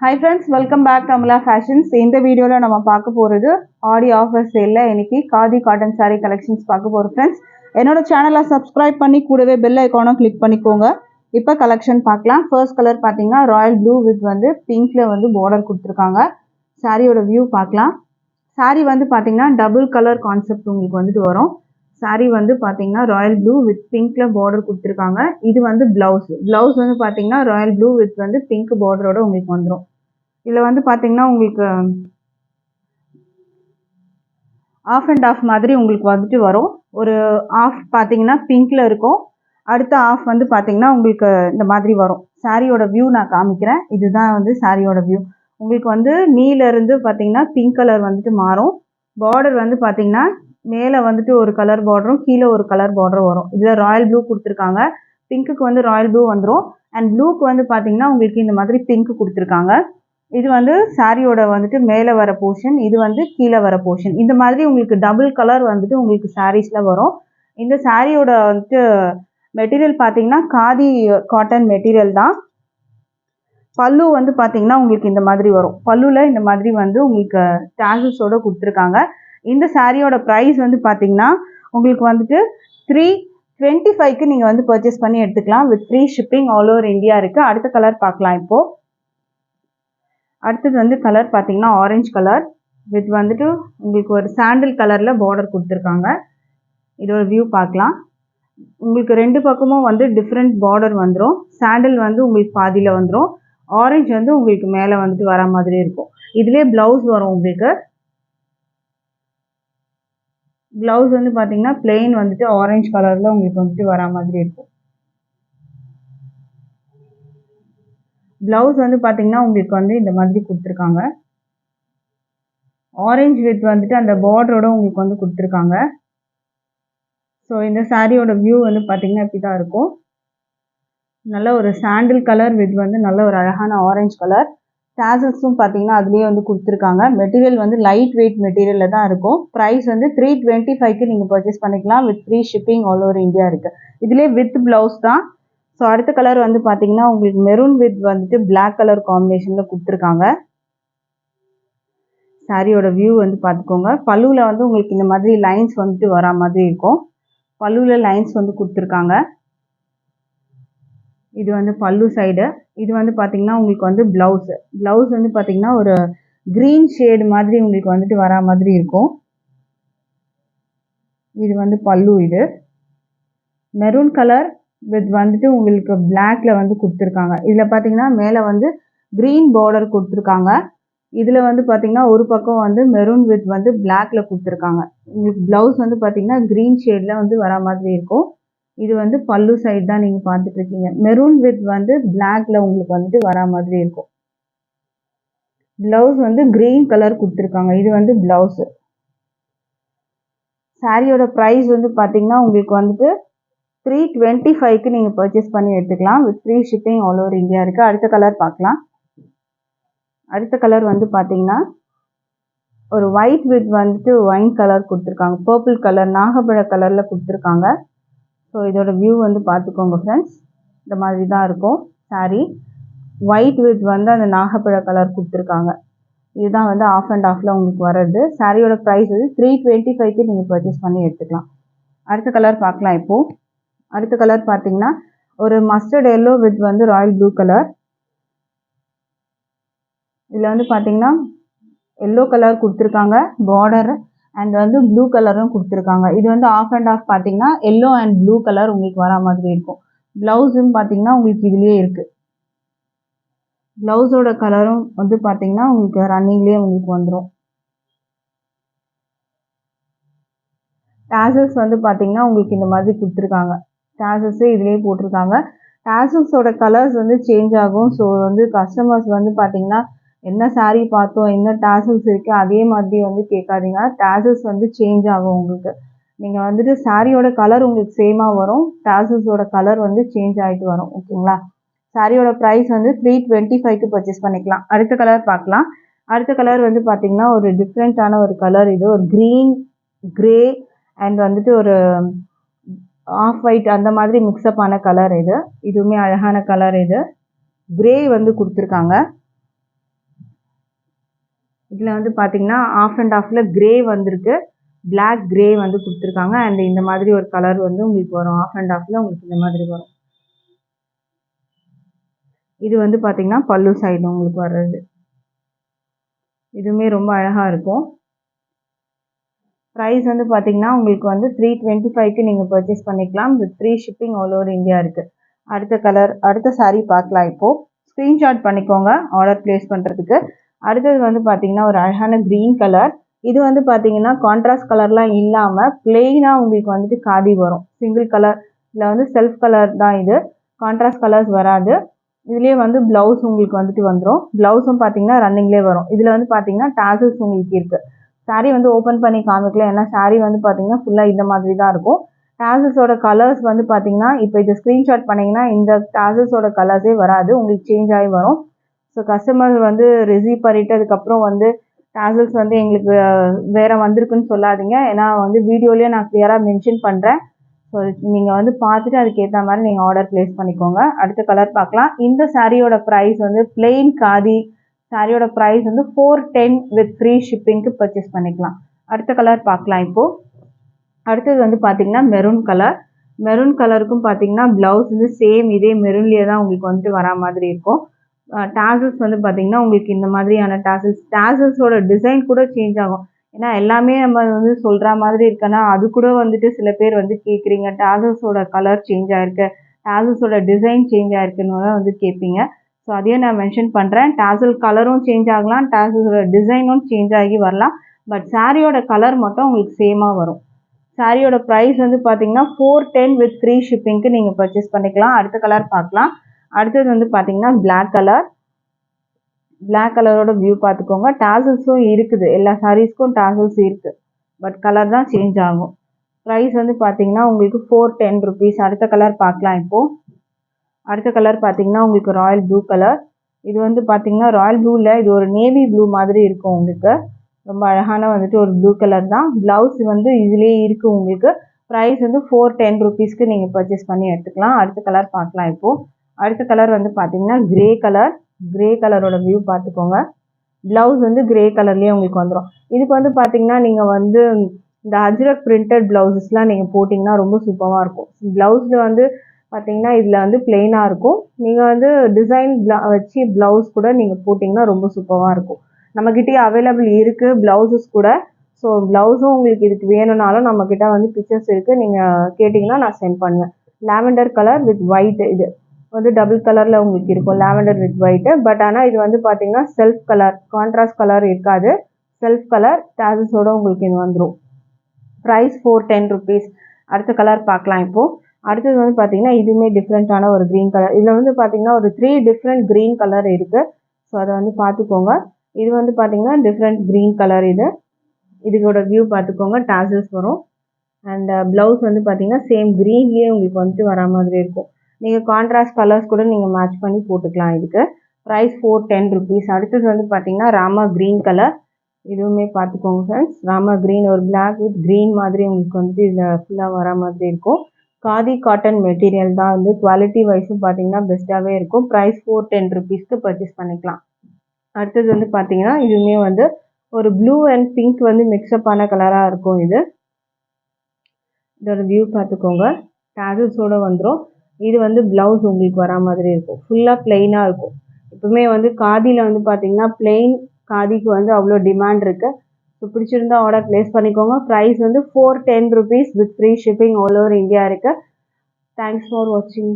Hi friends, welcome back to Amala Fashions. இந்த வீடியோல நம்ம பார்க்க போறது ஆடி ஆஃபர் சேல்ல இன்னைக்கு காதி காட்டன் saree collections பார்க்க போறோம் friends. என்னோட சேனலை subscribe பண்ணி கூடவே bell ஐகானை click பண்ணிக்கோங்க. இப்போ கலெக்ஷன் பார்க்கலாம். ஃபர்ஸ்ட் கலர் பாத்தீங்கன்னா ராயல் ப்ளூ வித் வந்து பிங்க்ல வந்து border கொடுத்திருக்காங்க. சாரியோட வியூ பார்க்கலாம். saree வந்து பாத்தீங்கன்னா டபுள் கலர் கான்செப்ட் உங்களுக்கு வந்துட்டு வரும். saree வந்து பாத்தீங்கன்னா ராயல் ப்ளூ வித் பிங்க்ல border கொடுத்திருக்காங்க. இது வந்து பிளவுஸ் வந்து பாத்தீங்கன்னா ராயல் ப்ளூ வித் வந்து பிங்க் borderோட உங்களுக்கு வந்துரும். இதுல வந்து பாத்தீங்கன்னா உங்களுக்கு ஆஃப் அண்ட் ஆஃப் மாதிரி உங்களுக்கு வந்துட்டு வரும். ஒரு ஆஃப் பாத்தீங்கன்னா பிங்க்ல இருக்கும். அடுத்த ஆஃப் வந்து பாத்தீங்கன்னா உங்களுக்கு இந்த மாதிரி வரும். சாரியோட வியூ நான் காமிக்கிறேன். இதுதான் வந்து சாரியோட வியூ. உங்களுக்கு வந்து நீல இருந்து பாத்தீங்கன்னா பிங்க் கலர் வந்துட்டு மாறும். பார்டர் வந்து பாத்தீங்கன்னா மேல வந்துட்டு ஒரு கலர் பார்டரும் கீழே ஒரு கலர் பார்டர் வரும். இதுல ராயல் ப்ளூ கொடுத்துருக்காங்க. பிங்க்குக்கு வந்து ராயல் ப்ளூ வந்துடும். அண்ட் ப்ளூக்கு வந்து பாத்தீங்கன்னா உங்களுக்கு இந்த மாதிரி பிங்க் கொடுத்துருக்காங்க. இது வந்து சாரியோட வந்துட்டு மேலே வர போர்ஷன், இது வந்து கீழே வர போர்ஷன். இந்த மாதிரி உங்களுக்கு டபுள் கலர் வந்துட்டு உங்களுக்கு சாரீஸ்ல வரும். இந்த சாரியோட வந்துட்டு மெட்டீரியல் பார்த்தீங்கன்னா காதி காட்டன் மெட்டீரியல் தான். பல்லு வந்து பார்த்தீங்கன்னா உங்களுக்கு இந்த மாதிரி வரும். பல்லுல இந்த மாதிரி வந்து உங்களுக்கு டேசல்ஸோட கொடுத்துருக்காங்க. இந்த சாரியோட ப்ரைஸ் வந்து பார்த்தீங்கன்னா உங்களுக்கு வந்துட்டு 325க்கு நீங்கள் வந்து பர்ச்சேஸ் பண்ணி எடுத்துக்கலாம். With free shipping all over India இருக்குது. அடுத்த கலர் பார்க்கலாம் இப்போ. அடுத்தது வந்து கலர் பார்த்தீங்கன்னா ஆரஞ்சு கலர் வித் வந்துட்டு உங்களுக்கு ஒரு சாண்டில் கலரில் பார்டர் கொடுத்துருக்காங்க. இதோட வியூ பார்க்கலாம். உங்களுக்கு ரெண்டு பக்கமும் வந்து டிஃப்ரெண்ட் பார்டர் வந்துடும். சாண்டில் வந்து உங்களுக்கு பாதியில் வந்துடும். ஆரஞ்சு வந்து உங்களுக்கு மேலே வந்துட்டு வர மாதிரி இருக்கும். இதுலேயே ப்ளவுஸ் வரும் உங்களுக்கு. ப்ளவுஸ் வந்து பார்த்தீங்கன்னா பிளெயின் வந்துட்டு ஆரஞ்சு கலரில் உங்களுக்கு வந்துட்டு வர மாதிரி இருக்கும். ப்ளவுஸ் வந்து பார்த்தீங்கன்னா உங்களுக்கு வந்து இந்த மாதிரி கொடுத்துருக்காங்க. ஆரஞ்சு வித் வந்துட்டு அந்த பார்டரோட உங்களுக்கு வந்து கொடுத்துருக்காங்க. ஸோ இந்த சாரியோட வியூ வந்து பார்த்தீங்கன்னா இப்படி தான் இருக்கும். நல்ல ஒரு சாண்டில் கலர் வித் வந்து நல்ல ஒரு அழகான ஆரஞ்சு கலர். டேசல்ஸும் பார்த்தீங்கன்னா அதுலேயே வந்து கொடுத்துருக்காங்க. மெட்டீரியல் வந்து லைட் வெயிட் மெட்டீரியலில் தான் இருக்கும். ப்ரைஸ் வந்து 325க்கு நீங்கள் பர்ச்சேஸ் பண்ணிக்கலாம். With free shipping all over India இருக்குது. இதுலேயே வித் ப்ளவுஸ் தான். ஸோ அடுத்த கலர் வந்து பார்த்தீங்கன்னா உங்களுக்கு மெரூன் வித் வந்துட்டு பிளாக் கலர் காம்பினேஷனில் கொடுத்துருக்காங்க. சாரியோட வியூ வந்து பார்த்துக்கோங்க. பல்லுவில் வந்து உங்களுக்கு இந்த மாதிரி லைன்ஸ் வந்துட்டு வரா மாதிரி இருக்கும். பல்லுவில் லைன்ஸ் வந்து கொடுத்துருக்காங்க. இது வந்து பல்லு சைடு. இது வந்து பார்த்தீங்கன்னா உங்களுக்கு வந்து ப்ளவுஸ் வந்து பார்த்தீங்கன்னா ஒரு க்ரீன் ஷேடு மாதிரி உங்களுக்கு வந்துட்டு வரா மாதிரி இருக்கும். இது வந்து பல்லு. இது மெரூன் கலர் வித் வந்துட்டு உங்களுக்கு பிளாக்ல வந்து கொடுத்துருக்காங்க. இதில் பார்த்தீங்கன்னா மேலே வந்து க்ரீன் பார்டர் கொடுத்துருக்காங்க. இதில் வந்து பார்த்தீங்கன்னா ஒரு பக்கம் வந்து மெரூன் வித் வந்து பிளாக்ல கொடுத்துருக்காங்க. உங்களுக்கு ப்ளவுஸ் வந்து பார்த்தீங்கன்னா க்ரீன் ஷேடில் வந்து வர மாதிரி இருக்கும். இது வந்து பல்லு சைடு தான் நீங்கள் பார்த்துட்டு இருக்கீங்க. மெரூன் வித் வந்து பிளாக்ல உங்களுக்கு வந்துட்டு வர மாதிரி இருக்கும். ப்ளவுஸ் வந்து க்ரீன் கலர் கொடுத்துருக்காங்க. இது வந்து ப்ளவுஸு. சாரியோட ப்ரைஸ் வந்து பார்த்தீங்கன்னா உங்களுக்கு வந்துட்டு 325க்கு நீங்கள் பர்ச்சேஸ் பண்ணி எடுத்துக்கலாம். With free shipping all over India இருக்குது. அடுத்த கலர் பார்க்கலாம். அடுத்த கலர் வந்து பார்த்தீங்கன்னா ஒரு ஒயிட் வித் வந்துட்டு ஒயின் கலர் கொடுத்துருக்காங்க. பர்பிள் கலர் நாகப்பழ கலரில் கொடுத்துருக்காங்க. ஸோ இதோட வியூ வந்து பார்த்துக்கோங்க ஃப்ரெண்ட்ஸ். இந்த மாதிரி தான் இருக்கும் சாரீ. ஒயிட் வித் வந்து அந்த நாகப்பழ கலர் கொடுத்துருக்காங்க. இதுதான் வந்து ஆஃப் அண்ட் ஆஃபில் உங்களுக்கு வர்றது. சாரியோட ப்ரைஸ் வந்து 325க்கு நீங்கள் பர்ச்சேஸ் பண்ணி எடுத்துக்கலாம். அடுத்த கலர் பார்க்கலாம் இப்போது. அடுத்த கலர் பார்த்தீங்கன்னா ஒரு மஸ்டர்ட் எல்லோ வித் வந்து ராயல் ப்ளூ கலர். இதில் வந்து பார்த்தீங்கன்னா எல்லோ கலர் கொடுத்துருக்காங்க பார்டர் அண்ட் வந்து ப்ளூ கலரும் கொடுத்துருக்காங்க. இது வந்து ஆஃப் அண்ட் ஆஃப் பார்த்தீங்கன்னா எல்லோ அண்ட் ப்ளூ கலர் உங்களுக்கு வர மாதிரி இருக்கும். ப்ளவுஸும் பார்த்தீங்கன்னா உங்களுக்கு இதுலேயே இருக்குது. ப்ளவுஸோட கலரும் வந்து பார்த்தீங்கன்னா உங்களுக்கு ரன்னிங்லேயே உங்களுக்கு வந்துடும். டேசல்ஸ் வந்து பார்த்தீங்கன்னா உங்களுக்கு இந்த மாதிரி கொடுத்துருக்காங்க. டேசல்ஸே இதுலேயே போட்டிருக்காங்க. டேசல்ஸோட கலர்ஸ் வந்து சேஞ்ச் ஆகும். ஸோ வந்து கஸ்டமர்ஸ் வந்து பார்த்தீங்கன்னா என்ன சாரீ பார்த்தோம் என்ன டேசல்ஸ் இருக்குது அதே மாதிரி வந்து கேட்காதீங்க. டேசல்ஸ் வந்து சேஞ்ச் ஆகும் உங்களுக்கு. நீங்கள் வந்துட்டு சாரியோட கலர் உங்களுக்கு சேமாக வரும். டேசல்ஸோட கலர் வந்து சேஞ்ச் ஆகிட்டு வரும். ஓகேங்களா. சாரியோட ப்ரைஸ் வந்து 325க்கு பர்ச்சேஸ் பண்ணிக்கலாம். அடுத்த கலர் பார்க்கலாம். அடுத்த கலர் வந்து பார்த்தீங்கன்னா ஒரு டிஃப்ரெண்ட்டான ஒரு கலர். இது ஒரு க்ரீன் கிரே அண்ட் வந்துட்டு ஒரு ஆஃப் ஒயிட் அந்த மாதிரி மிக்ஸ்அப் ஆன கலர். இதுவுமே அழகான கலர். இது கிரே வந்து கொடுத்துருக்காங்க. இதில் வந்து பார்த்தீங்கன்னா ஆஃப் அண்ட் ஆஃபில் கிரே வந்திருக்கு, பிளாக் கிரே வந்து கொடுத்துருக்காங்க. அண்ட் இந்த மாதிரி ஒரு கலர் வந்து உங்களுக்கு வரும். ஆஃப் அண்ட் ஆஃபில் உங்களுக்கு இந்த மாதிரி வரும். இது வந்து பார்த்தீங்கன்னா பல்லு சைடு உங்களுக்கு வர்றது. இதுவுமே ரொம்ப அழகாக இருக்கும். ப்ரைஸ் வந்து பார்த்தீங்கன்னா உங்களுக்கு வந்து 325க்கு நீங்கள் பர்ச்சேஸ் பண்ணிக்கலாம். With free shipping all over India இருக்குது. அடுத்த சாரீ பார்க்கலாம். இப்போது ஸ்க்ரீன்ஷாட் பண்ணிக்கோங்க ஆர்டர் ப்ளேஸ் பண்ணுறதுக்கு. அடுத்தது வந்து பார்த்தீங்கன்னா ஒரு அழகான க்ரீன் கலர். இது வந்து பார்த்தீங்கன்னா கான்ட்ராஸ்ட் கலர்லாம் இல்லாமல் பிளெயினாக உங்களுக்கு வந்துட்டு காதி வரும். சிங்கிள் கலர் இல்லை வந்து செல்ஃப் கலர் தான் இது. கான்ட்ராஸ்ட் கலர்ஸ் வராது. இதுலேயே வந்து ப்ளவுஸ் உங்களுக்கு வந்துட்டு வந்துடும். ப்ளவுஸும் பார்த்தீங்கன்னா ரன்னிங்லேயே வரும். இதில் வந்து பார்த்தீங்கன்னா டாசல்ஸ் உங்களுக்கு இருக்குது. சாரீ வந்து ஓப்பன் பண்ணி காமிக்கல, ஏன்னா சாரீ வந்து பார்த்தீங்கன்னா ஃபுல்லாக இந்த மாதிரி தான் இருக்கும். டாசல்ஸோட கலர்ஸ் வந்து பார்த்தீங்கன்னா இப்போ இதை ஸ்க்ரீன்ஷாட் பண்ணிங்கன்னா இந்த டாசல்ஸோட கலர்ஸே வராது, உங்களுக்கு சேஞ்ச் ஆகி வரும். ஸோ கஸ்டமர் வந்து ரிசீவ் பண்ணிவிட்டு அதுக்கப்புறம் வந்து டாசல்ஸ் வந்து எங்களுக்கு வேறு வந்திருக்குன்னு சொல்லாதீங்க. ஏன்னா வந்து வீடியோலேயே நான் கிளியராக மென்ஷன் பண்ணுறேன். ஸோ நீங்கள் வந்து பார்த்துட்டு அதுக்கேற்ற மாதிரி நீங்கள் ஆர்டர் ப்ளேஸ் பண்ணிக்கோங்க. அடுத்த கலர் பார்க்கலாம். இந்த சாரியோட ப்ரைஸ் வந்து பிளெயின் காதி சாரியோட ப்ரைஸ் வந்து 410 வித் ஃப்ரீ ஷிப்பிங்க்கு பர்ச்சேஸ் பண்ணிக்கலாம். அடுத்த கலர் பார்க்கலாம். இப்போது அடுத்தது வந்து பார்த்தீங்கன்னா மெரூன் கலர். மெரூன் கலருக்கும் பார்த்தீங்கன்னா ப்ளவுஸ் வந்து சேம் இதே மெரூன்லேயே தான் உங்களுக்கு வந்துட்டு வரா மாதிரி இருக்கும். டாசல்ஸ் வந்து பார்த்தீங்கன்னா உங்களுக்கு இந்த மாதிரியான டாசல்ஸோட டிசைன் கூட சேஞ்ச் ஆகும். ஏன்னா எல்லாமே நம்ம வந்து சொல்கிற மாதிரி இருக்குன்னா அது கூட வந்துட்டு சில பேர் வந்து கேட்குறீங்க டாசல்ஸோட கலர் சேஞ்ச் ஆகிருக்கு, டாசல்ஸோட டிசைன் சேஞ்ச் ஆகிருக்குன்னு வந்து கேட்பீங்க. ஸோ அதையும் நான் மென்ஷன் பண்ணுறேன். டாசல் கலரும் சேஞ்ச் ஆகலாம், டாசலோட டிசைனும் சேஞ்ச் ஆகி வரலாம். பட் சாரியோட கலர் மட்டும் உங்களுக்கு சேமாக வரும். சாரியோட ப்ரைஸ் வந்து பார்த்தீங்கன்னா 410 வித் ஃப்ரீ ஷிப்பிங்க்கு நீங்கள் பர்ச்சேஸ் பண்ணிக்கலாம். அடுத்த கலர் பார்க்கலாம். அடுத்தது வந்து பார்த்தீங்கன்னா பிளாக் கலர். பிளாக் கலரோட வியூ பார்த்துக்கோங்க. டாசல்ஸும் இருக்குது, எல்லா சாரீஸ்க்கும் டாசல்ஸ் இருக்குது. பட் கலர் தான் சேஞ்ச் ஆகும். ப்ரைஸ் வந்து பார்த்தீங்கன்னா உங்களுக்கு 410 ருபீஸ். அடுத்த கலர் பார்க்கலாம். இப்போது அடுத்த கலர் பார்த்தீங்கன்னா உங்களுக்கு ராயல் ப்ளூ கலர். இது வந்து பார்த்தீங்கன்னா ராயல் ப்ளூவில் இது ஒரு நேவி ப்ளூ மாதிரி இருக்கும் உங்களுக்கு. ரொம்ப அழகான வந்துட்டு ஒரு ப்ளூ கலர் தான். ப்ளவுஸ் வந்து இதிலே இருக்குது உங்களுக்கு. ப்ரைஸ் வந்து 410 ருபீஸ்க்கு நீங்கள் பர்ச்சேஸ் பண்ணி எடுத்துக்கலாம். அடுத்த கலர் பார்க்கலாம். இப்போது அடுத்த கலர் வந்து பார்த்தீங்கன்னா கிரே கலர். கிரே கலரோட வியூ பார்த்துக்கோங்க. ப்ளவுஸ் வந்து கிரே கலர்லேயே உங்களுக்கு வந்துடும். இதுக்கு வந்து பார்த்தீங்கன்னா நீங்கள் வந்து இந்த அஜ்ரக் பிரிண்டட் ப்ளவுசஸ்லாம் நீங்கள் போட்டிங்கன்னா ரொம்ப சூப்பராக இருக்கும். ப்ளவுஸில் வந்து பார்த்தீங்கன்னா இதில் வந்து பிளெயினாக இருக்கும். நீங்கள் வந்து டிசைன் வச்சு ப்ளவுஸ் கூட நீங்கள் போட்டிங்கன்னா ரொம்ப சூப்பராக இருக்கும். நம்மக்கிட்டே அவைலபிள் இருக்குது ப்ளவுசஸ் கூட. ஸோ ப்ளவுஸும் உங்களுக்கு இதுக்கு வேணும்னாலும் நம்மக்கிட்ட வந்து பிக்சர்ஸ் இருக்குது, நீங்கள் கேட்டிங்கன்னா நான் சென்ட் பண்ணுவேன். Lavender colour with white. இது வந்து டபுள் கலரில் உங்களுக்கு இருக்கும், லாவெண்டர் வித் ஒயிட்டு. பட் ஆனால் இது வந்து பார்த்தீங்கன்னா செல்ஃப் கலர், கான்ட்ராஸ்ட் கலர் இருக்காது, செல்ஃப் கலர் டாசஸோடு உங்களுக்கு இது வந்துடும். Price 410 rupees. அடுத்த கலர் பார்க்கலாம். இப்போது அடுத்தது வந்து பார்த்தீங்கன்னா இதுவுமே டிஃப்ரெண்ட்டான ஒரு க்ரீன் கலர். இதில் வந்து பார்த்தீங்கன்னா ஒரு 3 டிஃப்ரெண்ட் க்ரீன் கலர் இருக்குது. ஸோ அதை வந்து பார்த்துக்கோங்க. இது வந்து பார்த்தீங்கன்னா டிஃப்ரெண்ட் க்ரீன் கலர். இதோட வியூ பார்த்துக்கோங்க. டாசல்ஸ் வரும். அண்ட் ப்ளவுஸ் வந்து பார்த்தீங்கன்னா சேம் க்ரீன்லேயே உங்களுக்கு வந்துட்டு வரா மாதிரி இருக்கும். நீங்கள் கான்ட்ராஸ்ட் கலர்ஸ் கூட நீங்கள் மேட்ச் பண்ணி போட்டுக்கலாம். இதுக்கு ப்ரைஸ் 410 ருபீஸ். அடுத்தது வந்து பார்த்தீங்கன்னா ராமா க்ரீன் கலர். இதுவுமே பார்த்துக்கோங்க ஃப்ரெண்ட்ஸ். ராமா க்ரீன் ஒரு பிளாக் வித் க்ரீன் மாதிரி உங்களுக்கு வந்துட்டு இதில் ஃபுல்லாக வரா மாதிரி இருக்கும். காதி காட்டன் மெட்டீரியல் தான் வந்து குவாலிட்டி வைஸும் பார்த்தீங்கன்னா பெஸ்ட்டாகவே இருக்கும். ப்ரைஸ் 410 ருபீஸ்க்கு பர்ச்சேஸ் பண்ணிக்கலாம். அடுத்தது வந்து பார்த்தீங்கன்னா இதுவுமே வந்து ஒரு ப்ளூ அண்ட் பிங்க் வந்து மிக்ஸ்அப் ஆன கலராக இருக்கும். இதோட வியூ பார்த்துக்கோங்க. டாசல்ஸோடு வந்துடும். இது வந்து ப்ளவுஸ் உங்களுக்கு வரா மாதிரி இருக்கும். ஃபுல்லாக பிளெயினாக இருக்கும். எப்பவுமே வந்து காதியில் வந்து பார்த்தீங்கன்னா பிளெயின் காதிக்கு வந்து அவ்வளோ டிமாண்ட் இருக்குது. ஸோ பிடிச்சிருந்தா ஆர்டர் ப்ளேஸ் பண்ணிக்கோங்க. ப்ரைஸ் வந்து 410 rupees with free shipping all over India இருக்குது. தேங்க்ஸ் ஃபார் வாட்சிங்.